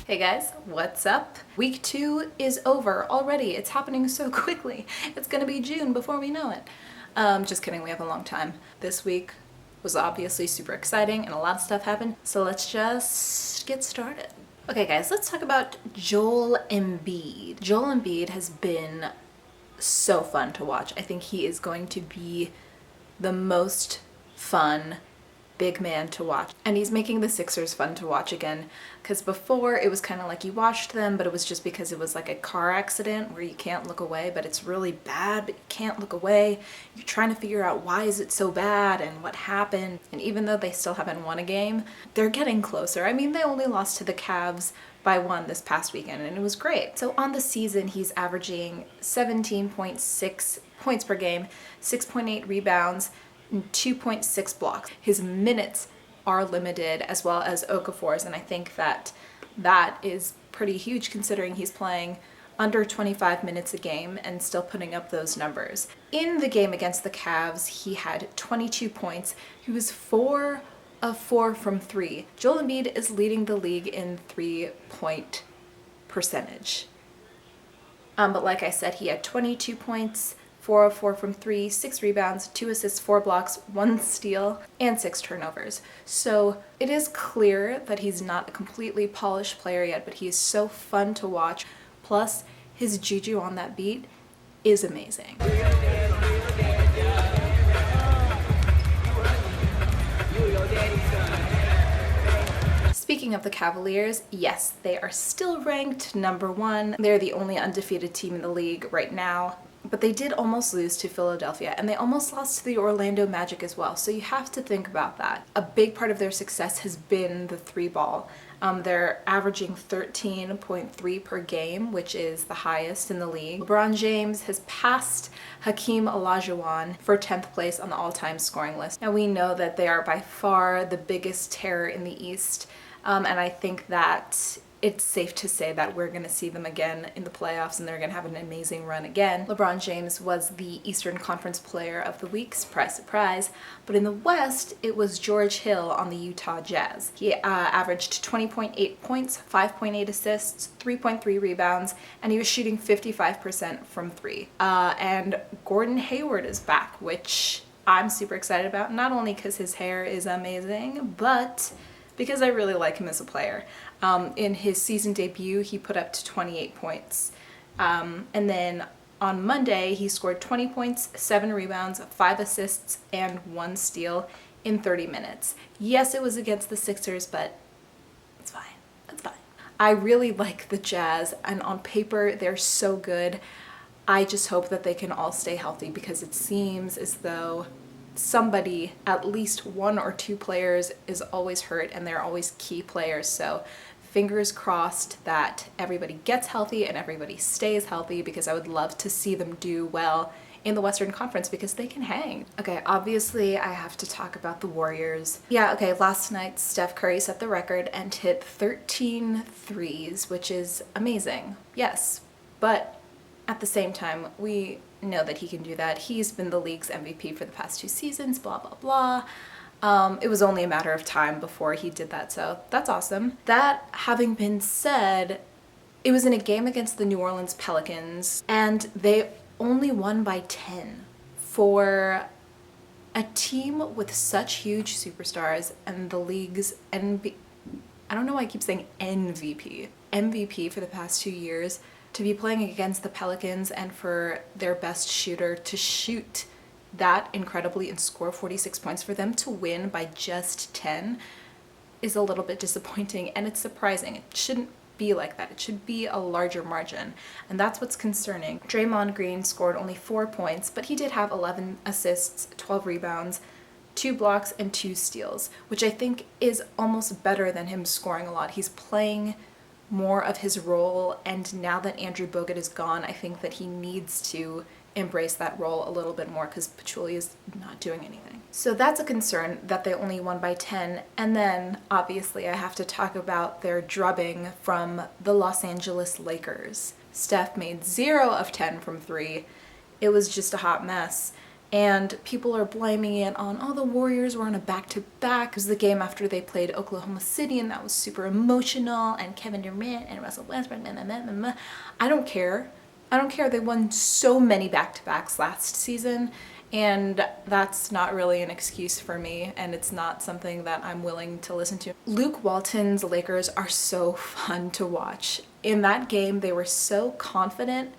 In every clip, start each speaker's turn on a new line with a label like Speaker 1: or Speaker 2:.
Speaker 1: Hey guys, what's up? Week 2 is over already. It's happening so quickly. It's gonna be June before we know it. Just kidding, we have a long time. This week was obviously super exciting and a lot of stuff happened, so let's just get started. Okay guys, let's talk about Joel Embiid. Joel Embiid has been so fun to watch. I think he is going to be the most fun big man to watch, and he's making the Sixers fun to watch again, because before it was kind of like you watched them but it was just because it was like a car accident where you can't look away, but it's really bad but you can't look away. You're trying to figure out why is it so bad and what happened, and even though they still haven't won a game, they're getting closer. I mean, they only lost to the CAVS by 1 this past weekend and it was great. So on the season he's averaging 17.6 points per game, 6.8 rebounds, and 2.6 blocks. His minutes are limited, as well as Okafor's, and I think that is pretty huge considering he's playing under 25 minutes a game and still putting up those numbers. In the game against the Cavs, he had 22 points. He was 4 of 4 from 3. Joel Embiid is leading the league in 3-point percentage. But like I said, he had 22 points, 4 of 4 from 3, 6 rebounds, 2 assists, 4 blocks, 1 steal, and 6 turnovers. So it is clear that he's not a completely polished player yet, but he is so fun to watch. Plus, his juju on that beat is amazing. Speaking of the Cavaliers, yes, they are still ranked number 1. They're the only undefeated team in the league right now. But they did almost lose to Philadelphia, and they almost lost to the Orlando Magic as well, so you have to think about that. A big part of their success has been the 3-ball. They're averaging 13.3 per game, which is the highest in the league. LeBron James has passed Hakeem Olajuwon for 10th place on the all-time scoring list. Now we know that they are by far the biggest terror in the East, and I think that it's safe to say that we're going to see them again in the playoffs and they're going to have an amazing run again. LeBron James was the Eastern Conference Player of the Week, surprise, surprise. But in the West, it was George Hill on the Utah Jazz. He averaged 20.8 points, 5.8 assists, 3.3 rebounds, and he was shooting 55% from 3. And Gordon Hayward is back, which I'm super excited about, not only because his hair is amazing, but because I really like him as a player. In his season debut, he put up to 28 points. And then on Monday, he scored 20 points, 7 rebounds, 5 assists, and 1 steal in 30 minutes. Yes, it was against the Sixers, but it's fine. It's fine. I really like the Jazz, and on paper, they're so good. I just hope that they can all stay healthy, because it seems as though somebody, at least 1 or 2 players, is always hurt, and they're always key players. So fingers crossed that everybody gets healthy and everybody stays healthy, because I would love to see them do well in the Western Conference because they can hang. Okay, obviously I have to talk about the Warriors. Yeah, okay, last night Steph Curry set the record and hit 13 threes, which is amazing. Yes, but at the same time, we know that he can do that. He's been the league's MVP for the past 2 seasons, blah, blah, blah. It was only a matter of time before he did that, so that's awesome. That having been said, it was in a game against the New Orleans Pelicans, and they only won by 10. For a team with such huge superstars and the league's I don't know why I keep saying MVP for the past 2 years, to be playing against the Pelicans and for their best shooter to shoot that incredibly and score 46 points, for them to win by just 10 is a little bit disappointing, and it's surprising. It shouldn't be like that. It should be a larger margin, and that's what's concerning. Draymond Green scored only 4 points, but he did have 11 assists, 12 rebounds, 2 blocks, and 2 steals, which I think is almost better than him scoring a lot. He's playing more of his role, and now that Andrew Bogut is gone, I think that he needs to embrace that role a little bit more, because Pachulia is not doing anything. So that's a concern that they only won by 10. And then obviously I have to talk about their drubbing from the Los Angeles Lakers. Steph made 0 of 10 from 3. It was just a hot mess. And people are blaming it on, oh, the Warriors were on a back-to-back. It was the game after they played Oklahoma City, and that was super emotional, and Kevin Durant and Russell Westbrook, blah, blah, blah, blah, blah. I don't care. I don't care. They won so many back-to-backs last season, and that's not really an excuse for me, and it's not something that I'm willing to listen to. Luke Walton's Lakers are so fun to watch. In that game, they were so confident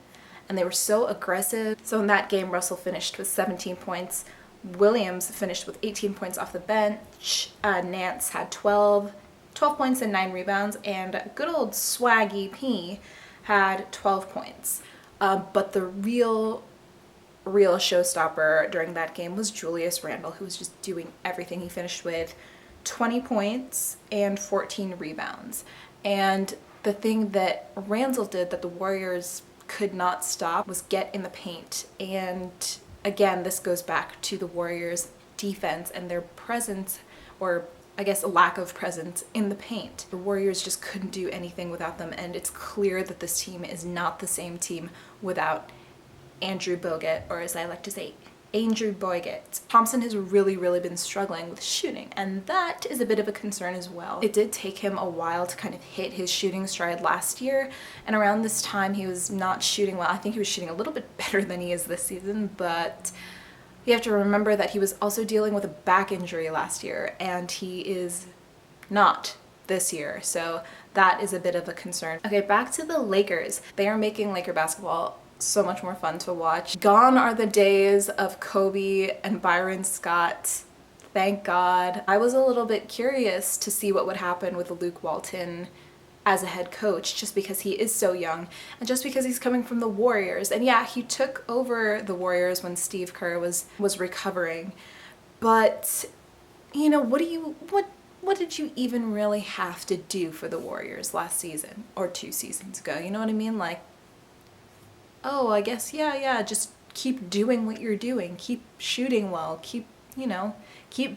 Speaker 1: and they were so aggressive. So in that game, Russell finished with 17 points. Williams finished with 18 points off the bench. Nance had 12 points and 9 rebounds. And good old Swaggy P had 12 points. But the real showstopper during that game was Julius Randle, who was just doing everything. He finished with 20 points and 14 rebounds. And the thing that Randle did that the Warriors could not stop was get in the paint. And again, this goes back to the Warriors' defense and their presence, or I guess a lack of presence in the paint. The Warriors just couldn't do anything without them, and it's clear that this team is not the same team without Andrew Bogut, or as I like to say, Andrew Bogut. Thompson has really been struggling with shooting, and that is a bit of a concern as well. It did take him a while to kind of hit his shooting stride last year, and around this time he was not shooting well. I think he was shooting a little bit better than he is this season, but you have to remember that he was also dealing with a back injury last year, and he is not this year, so that is a bit of a concern. Okay, back to the Lakers. They are making Laker basketball so much more fun to watch. Gone are the days of Kobe and Byron Scott. Thank God. I was a little bit curious to see what would happen with Luke Walton as a head coach, just because he is so young and just because he's coming from the Warriors. And yeah, he took over the Warriors when Steve Kerr was recovering. But you know, what did you even really have to do for the Warriors last season or 2 seasons ago? You know what I mean? Like, oh, I guess, yeah, just keep doing what you're doing. Keep shooting well. Keep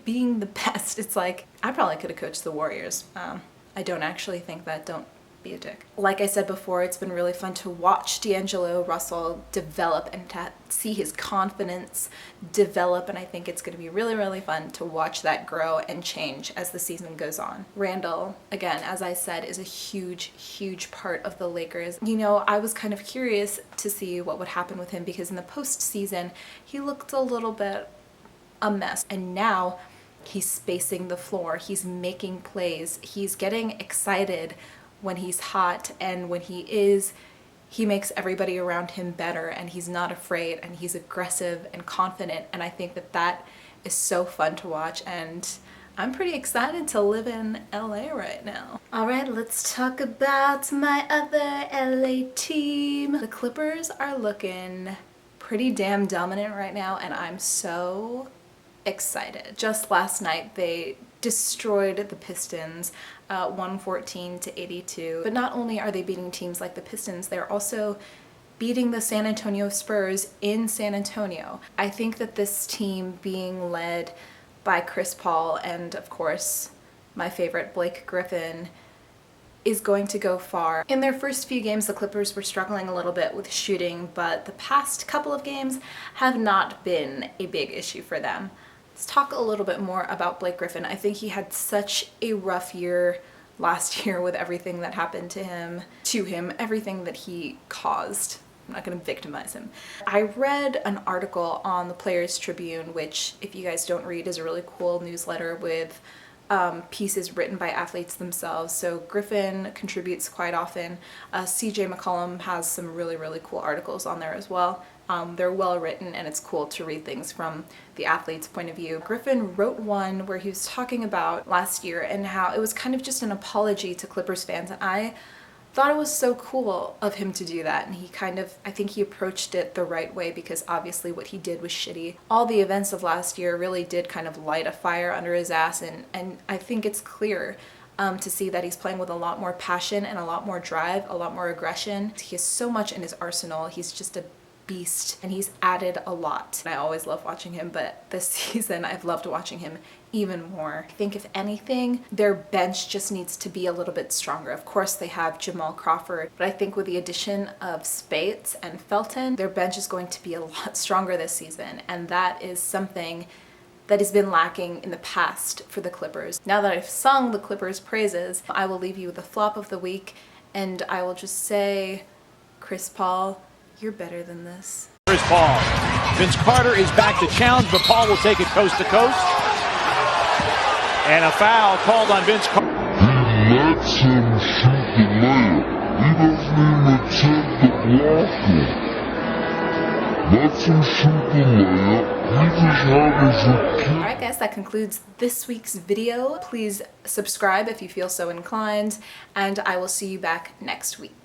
Speaker 1: being the best. It's like, I probably could have coached the Warriors. I don't actually think that. Don't be a dick. Like I said before, it's been really fun to watch D'Angelo Russell develop and to see his confidence develop, and I think it's going to be really fun to watch that grow and change as the season goes on. Randle, again, as I said, is a huge part of the Lakers. You know, I was kind of curious to see what would happen with him because in the postseason, he looked a little bit a mess, and now he's spacing the floor, he's making plays, he's getting excited when he's hot, and when he makes everybody around him better, and he's not afraid, and he's aggressive and confident, and I think that is so fun to watch, and I'm pretty excited to live in LA right now. Alright, let's talk about my other LA team. The Clippers are looking pretty damn dominant right now, and I'm so excited. Just last night they destroyed the Pistons 114-82. But not only are they beating teams like the Pistons, they're also beating the San Antonio Spurs in San Antonio. I think that this team being led by Chris Paul and of course my favorite Blake Griffin is going to go far. In their first few games, the Clippers were struggling a little bit with shooting, but the past couple of games have not been a big issue for them. Let's talk a little bit more about Blake Griffin. I think he had such a rough year last year with everything that happened to him, everything that he caused. I'm not going to victimize him. I read an article on the Players Tribune, which, if you guys don't read, is a really cool newsletter with pieces written by athletes themselves. So Griffin contributes quite often. CJ McCollum has some really cool articles on there as well. They're well written, and it's cool to read things from the athlete's point of view. Griffin wrote one where he was talking about last year and how it was kind of just an apology to Clippers fans, and I thought it was so cool of him to do that, and I think he approached it the right way, because obviously what he did was shitty. All the events of last year really did kind of light a fire under his ass, and I think it's clear to see that he's playing with a lot more passion and a lot more drive, a lot more aggression. He has so much in his arsenal. He's just a beast, and he's added a lot. I always love watching him, but this season I've loved watching him even more. I think if anything, their bench just needs to be a little bit stronger. Of course, they have Jamal Crawford, but I think with the addition of Spates and Felton, their bench is going to be a lot stronger this season, and that is something that has been lacking in the past for the Clippers. Now that I've sung the Clippers' praises, I will leave you with a flop of the week, and I will just say, Chris Paul, you're better than this.
Speaker 2: Chris Paul. Vince Carter is back to challenge, but Paul will take it coast to coast. And a foul called on Vince Carter.
Speaker 3: He lets him shoot the layup. He doesn't even attempt the blocker. Lets him shoot the layup. He just happens to...
Speaker 1: Alright guys, that concludes this week's video. Please subscribe if you feel so inclined, and I will see you back next week.